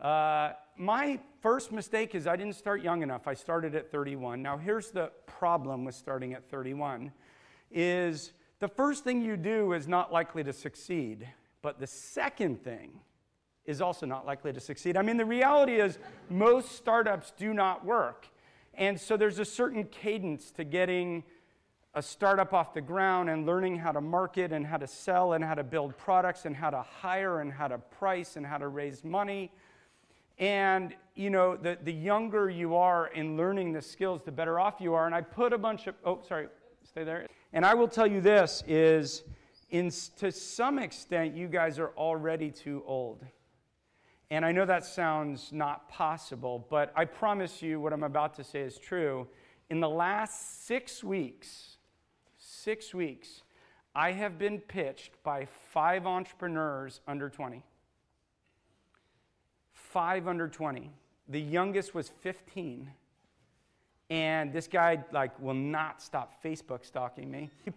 My first mistake is I didn't start young enough. I started at 31. Now, here's the problem with starting at 31, is the first thing you do is not likely to succeed, but the second thing is also not likely to succeed. I mean, the reality is most startups do not work. And so there's a certain cadence to getting a startup off the ground and learning how to market and how to sell and how to build products and how to hire and how to price and how to raise money. And, you know, the younger you are in learning the skills, the better off you are. And I put a bunch of, oh, sorry, stay there. And I will tell you this is, to some extent, you guys are already too old. And I know that sounds not possible, but I promise you what I'm about to say is true. In the last 6 weeks, I have been pitched by 5 entrepreneurs under 20. 5 under 20. The youngest was 15. And this guy will not stop Facebook stalking me. You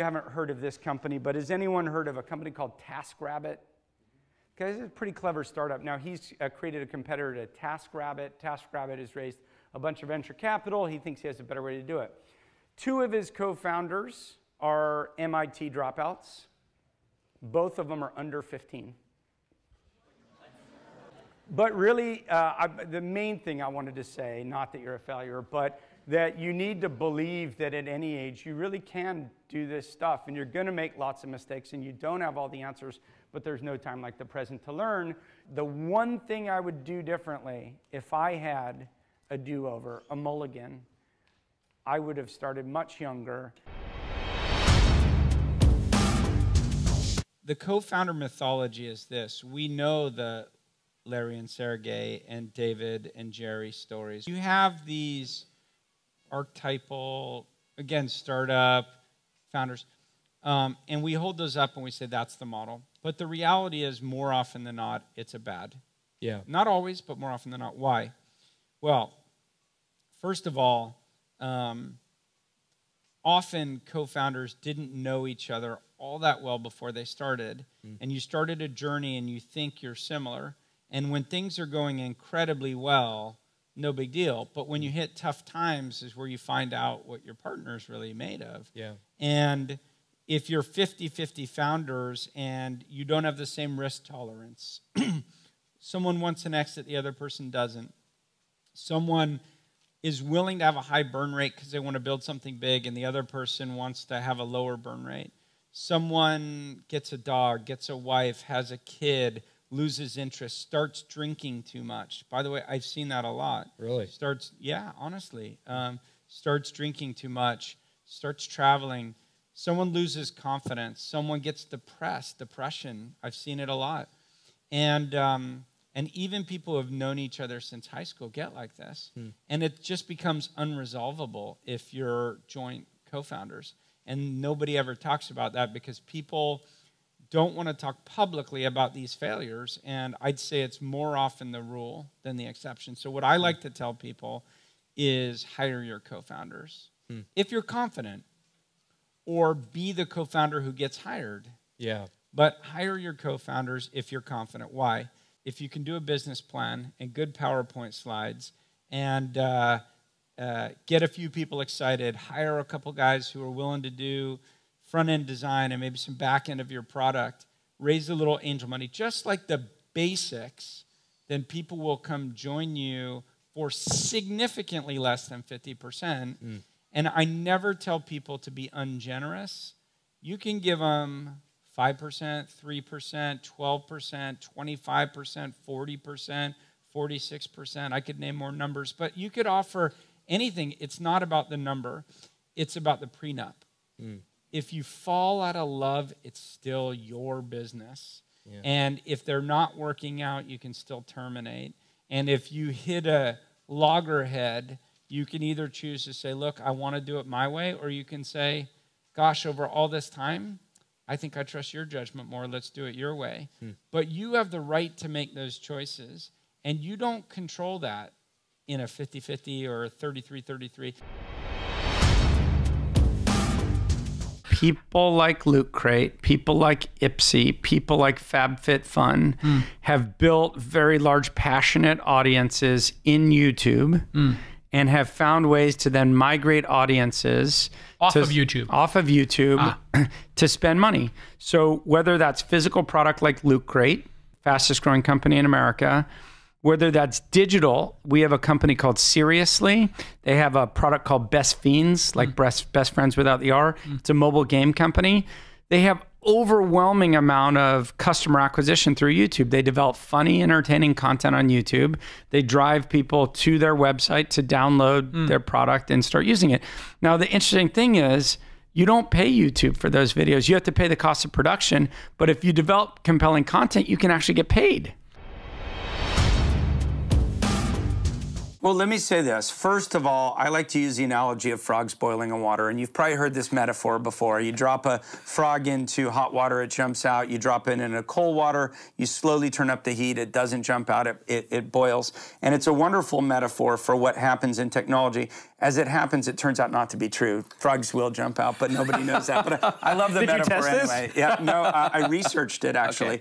haven't heard of this company, but has anyone heard of a company called TaskRabbit? Okay, this is a pretty clever startup. Now, he's created a competitor to TaskRabbit. TaskRabbit has raised a bunch of venture capital. He thinks he has a better way to do it. 2 of his co-founders are MIT dropouts. Both of them are under 15. But really, the main thing I wanted to say, not that you're a failure, but that you need to believe that at any age you really can do this stuff, and you're going to make lots of mistakes, and you don't have all the answers, but there's no time like the present to learn. The one thing I would do differently if I had a do-over, a mulligan, I would have started much younger. The co-founder mythology is this. We know the Larry and Sergey and David and Jerry stories. You have these archetypal, again, startup founders, and we hold those up and we say that's the model. But the reality is, more often than not, it's a bad. Yeah. Not always, but more often than not. Why? Well, first of all, often co-founders didn't know each other all that well before they started, and you started a journey and you think you're similar, and when things are going incredibly well, no big deal, but when you hit tough times is where you find out what your partner's really made of. Yeah. And if you're 50-50 founders and you don't have the same risk tolerance, someone wants an exit, the other person doesn't. Someone is willing to have a high burn rate because they want to build something big, and the other person wants to have a lower burn rate. Someone gets a dog, gets a wife, has a kid, loses interest, starts drinking too much. By the way, I've seen that a lot. Really? Yeah, honestly. Starts drinking too much, starts traveling. Someone loses confidence. Someone gets depression. I've seen it a lot. And even people who have known each other since high school get like this. And it just becomes unresolvable if you're joint co-founders. And nobody ever talks about that because people don't want to talk publicly about these failures. And I'd say it's more often the rule than the exception. So what I like to tell people is hire your co-founders. If you're confident, or be the co-founder who gets hired. Yeah. But hire your co-founders if you're confident. Why? If you can do a business plan and good PowerPoint slides and get a few people excited, hire a couple guys who are willing to do front-end design and maybe some back-end of your product, raise a little angel money, just like the basics, then people will come join you for significantly less than 50%. And I never tell people to be ungenerous. You can give them 5%, 3%, 12%, 25%, 40%, 46%. I could name more numbers, but you could offer anything. It's not about the number. It's about the prenup. If you fall out of love, it's still your business. Yeah. And if they're not working out, you can still terminate. And if you hit a loggerhead, you can either choose to say, look, I want to do it my way, or you can say, gosh, over all this time, I think I trust your judgment more. Let's do it your way. But you have the right to make those choices, and you don't control that in a 50-50 or a 33-33. people like Loot Crate, people like Ipsy, people like FabFitFun have built very large, passionate audiences in YouTube and have found ways to then migrate audiences off of YouTube to spend money. So whether that's physical product like Loot Crate, fastest growing company in America, whether that's digital, we have a company called Seriously. They have a product called Best Fiends, like Best Friends without the R. It's a mobile game company. They have overwhelming amount of customer acquisition through YouTube. They develop funny, entertaining content on YouTube. They drive people to their website to download their product and start using it. Now, the interesting thing is, you don't pay YouTube for those videos. You have to pay the cost of production. But if you develop compelling content, you can actually get paid. Well, let me say this. First of all, I like to use the analogy of frogs boiling in water, and you've probably heard this metaphor before. You drop a frog into hot water, it jumps out. You drop it in cold water, you slowly turn up the heat, it doesn't jump out, it boils. And it's a wonderful metaphor for what happens in technology. As it happens, it turns out not to be true. Frogs will jump out, but nobody knows that. But I love the metaphor anyway. Did you test this? Yeah, no, I researched it actually,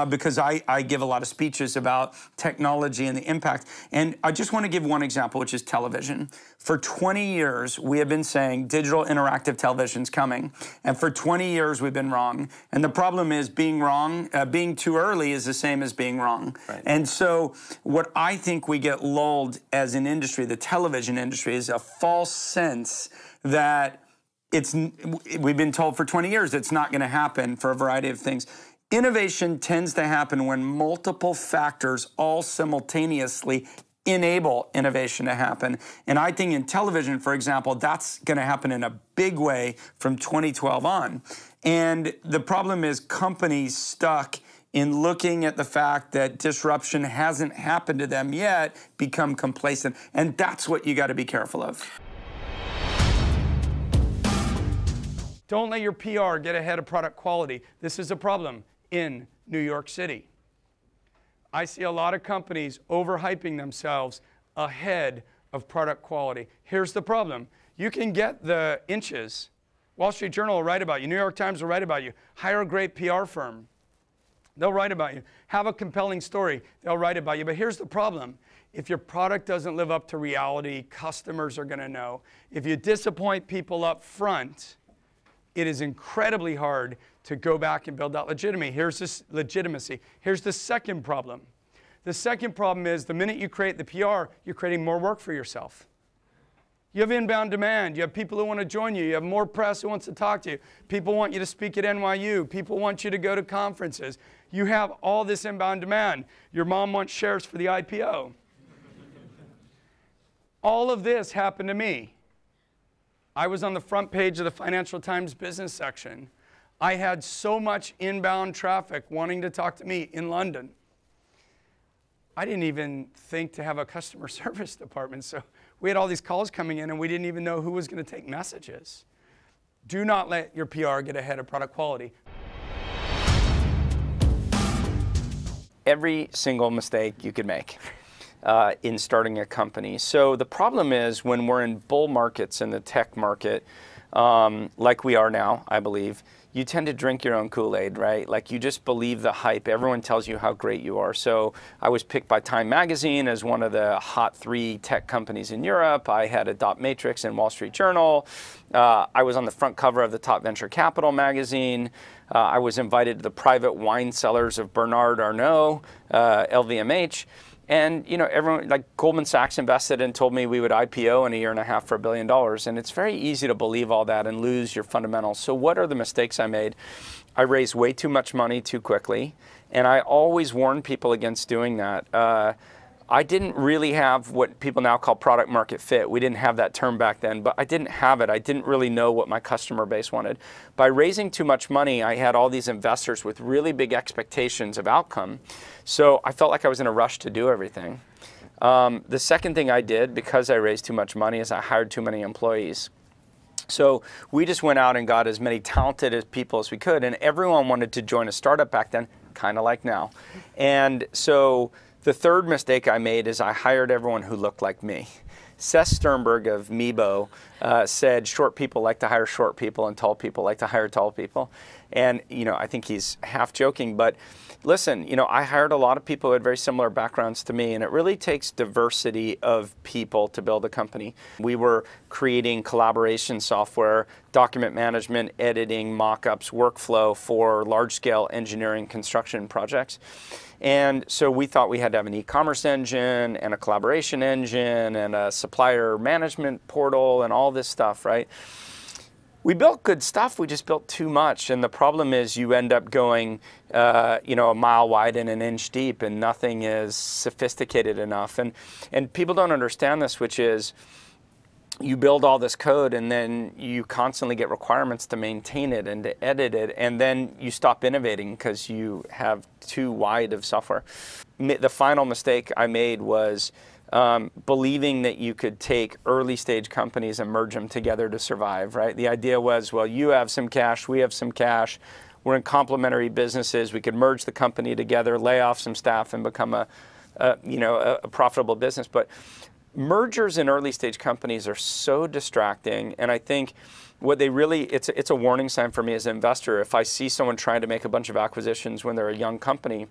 because I give a lot of speeches about technology and the impact. And I just want to give one example, which is television. For 20 years, we have been saying digital interactive television's coming. And for 20 years, we've been wrong. And the problem is being wrong, being too early is the same as being wrong. Right. And so what I think we get lulled as an industry, the television industry, is a false sense that we've been told for 20 years it's not going to happen for a variety of things. Innovation tends to happen when multiple factors all simultaneously enable innovation to happen. And I think in television, for example, that's going to happen in a big way from 2012 on. And the problem is companies stuck in looking at the fact that disruption hasn't happened to them yet become complacent. And that's what you got to be careful of. Don't let your PR get ahead of product quality. This is a problem in New York City. I see a lot of companies overhyping themselves ahead of product quality. Here's the problem. You can get the inches. Wall Street Journal will write about you. New York Times will write about you. Hire a great PR firm. They'll write about you. Have a compelling story. They'll write about you. But here's the problem. If your product doesn't live up to reality, customers are going to know. If you disappoint people up front, it is incredibly hard to go back and build that legitimacy. Here's the second problem. The second problem is the minute you create the PR, you're creating more work for yourself. You have inbound demand. You have people who want to join you. You have more press who wants to talk to you. People want you to speak at NYU. People want you to go to conferences. You have all this inbound demand. Your mom wants shares for the IPO. All of this happened to me. I was on the front page of the Financial Times business section. I had so much inbound traffic wanting to talk to me in London. I didn't even think to have a customer service department, so we had all these calls coming in and we didn't even know who was going to take messages. Do not let your PR get ahead of product quality. Every single mistake you could make in starting a company. So the problem is when we're in bull markets in the tech market, like we are now, I believe, you tend to drink your own Kool-Aid, right? Like you just believe the hype. Everyone tells you how great you are. So I was picked by Time Magazine as one of the hot 3 tech companies in Europe. I had a dot matrix in Wall Street Journal. I was on the front cover of the top venture capital magazine. I was invited to the private wine cellars of Bernard Arnault, LVMH. And you know, everyone, like Goldman Sachs invested and told me we would IPO in a year and a half for $1 billion. And it's very easy to believe all that and lose your fundamentals. So what are the mistakes I made? I raised way too much money too quickly. And I always warn people against doing that. I didn't really have what people now call product market fit. We didn't have that term back then, but I didn't have it. I didn't really know what my customer base wanted. By raising too much money, I had all these investors with really big expectations of outcome. So I felt like I was in a rush to do everything. The second thing I did, because I raised too much money, is I hired too many employees. So we just went out and got as many talented people as we could, and everyone wanted to join a startup back then, kind of like now. And so the third mistake I made is I hired everyone who looked like me. Seth Sternberg of Meebo said short people like to hire short people and tall people like to hire tall people. And, you know, I think he's half joking, but listen, you know, I hired a lot of people who had very similar backgrounds to me, and it really takes diversity of people to build a company. We were creating collaboration software, document management, editing, mock-ups, workflow for large-scale engineering construction projects. And so we thought we had to have an e-commerce engine and a collaboration engine and a supplier management portal and all this stuff, right? We built good stuff, we just built too much. And the problem is you end up going, you know, a mile wide and an inch deep, and nothing is sophisticated enough. And people don't understand this, which is you build all this code and then you constantly get requirements to maintain it and to edit it, and then you stop innovating because you have too wide of software. The final mistake I made was believing that you could take early stage companies and merge them together to survive, right? The idea was, well, you have some cash, we have some cash, we're in complementary businesses, we could merge the company together, lay off some staff and become a profitable business. But mergers in early stage companies are so distracting, and I think what they really, it's a warning sign for me as an investor. If I see someone trying to make a bunch of acquisitions when they're a young company,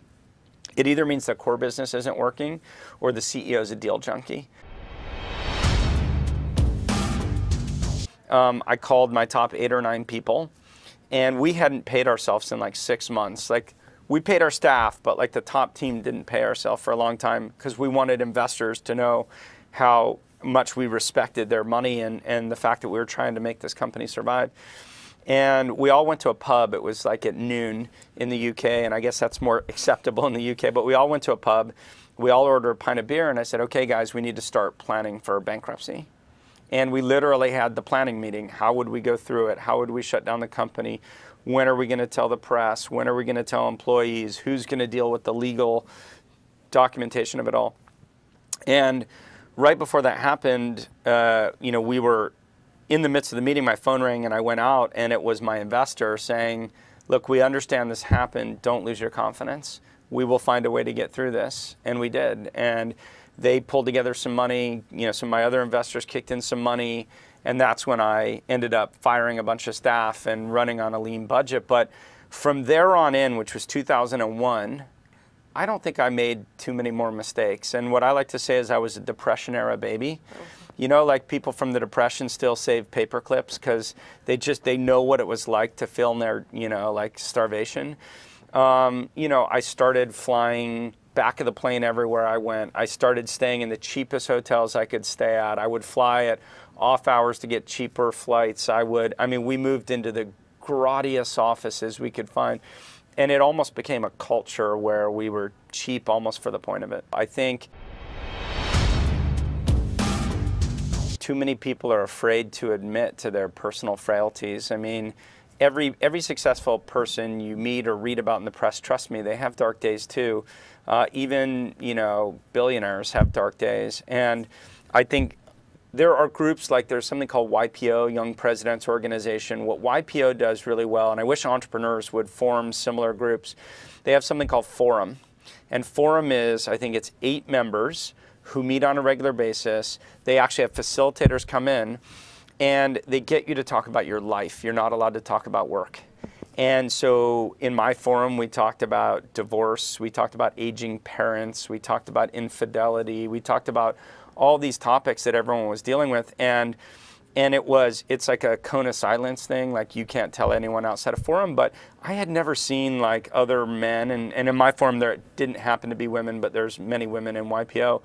it either means the core business isn't working or the CEO is a deal junkie. I called my top 8 or 9 people, and we hadn't paid ourselves in like 6 months. Like, we paid our staff, but like the top team didn't pay ourselves for a long time because we wanted investors to know how much we respected their money and the fact that we were trying to make this company survive. And we all went to a pub. It was like at noon in the UK, and I guess that's more acceptable in the UK, but we all went to a pub. We all ordered a pint of beer, and I said, okay, guys, we need to start planning for bankruptcy. And we literally had the planning meeting. How would we go through it? How would we shut down the company? When are we going to tell the press? When are we going to tell employees? Who's going to deal with the legal documentation of it all? And right before that happened, you know, we were in the midst of the meeting, my phone rang and I went out, and it was my investor saying, look, we understand this happened. Don't lose your confidence. We will find a way to get through this. And we did. And they pulled together some money. You know, some of my other investors kicked in some money. And that's when I ended up firing a bunch of staff and running on a lean budget. But from there on in, which was 2001, I don't think I made too many more mistakes. And what I like to say is I was a Depression era baby. You know, like people from the Depression still save paper clips because they know what it was like to feel their, you know, like starvation. You know, I started flying back of the plane everywhere I went. I started staying in the cheapest hotels I could stay at. I would fly at off hours to get cheaper flights. We moved into the grottiest offices we could find. And it almost became a culture where we were cheap almost for the point of it. I think too many people are afraid to admit to their personal frailties. I mean, every successful person you meet or read about in the press, trust me, they have dark days too. Even, you know, billionaires have dark days. And I think there are groups like there's something called YPO, Young Presidents Organization. What YPO does really well, and I wish entrepreneurs would form similar groups, they have something called Forum. And Forum is, I think it's 8 members who meet on a regular basis. They actually have facilitators come in, and they get you to talk about your life. You're not allowed to talk about work. And so in my forum, we talked about divorce, we talked about aging parents, we talked about infidelity, we talked about all these topics that everyone was dealing with. And it's like a cone of silence thing, like you can't tell anyone outside a forum. But I had never seen like other men, and in my forum there didn't happen to be women, but there's many women in YPO.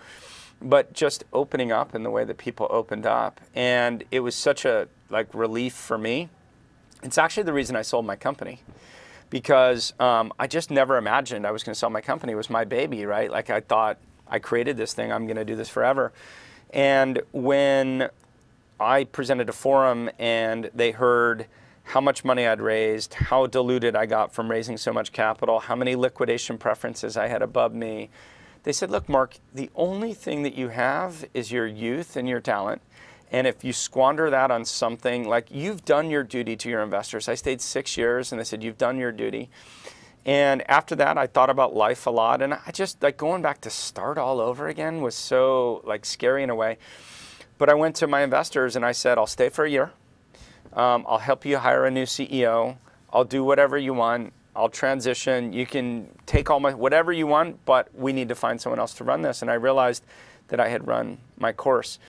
But just opening up in the way that people opened up. And it was such a like relief for me. It's actually the reason I sold my company, because I just never imagined I was going to sell my company. It was my baby, right? Like I thought I created this thing, I'm going to do this forever. And when I presented a forum and they heard how much money I'd raised, how diluted I got from raising so much capital, how many liquidation preferences I had above me, they said, look, Mark, the only thing that you have is your youth and your talent. And if you squander that on something, like you've done your duty to your investors. I stayed 6 years and they said, you've done your duty. And after that, I thought about life a lot. And I just, like going back to start all over again was so like scary in a way. But I went to my investors and I said, I'll stay for a year. I'll help you hire a new CEO. I'll do whatever you want. I'll transition. You can take all my, whatever you want, but we need to find someone else to run this. And I realized that I had run my course.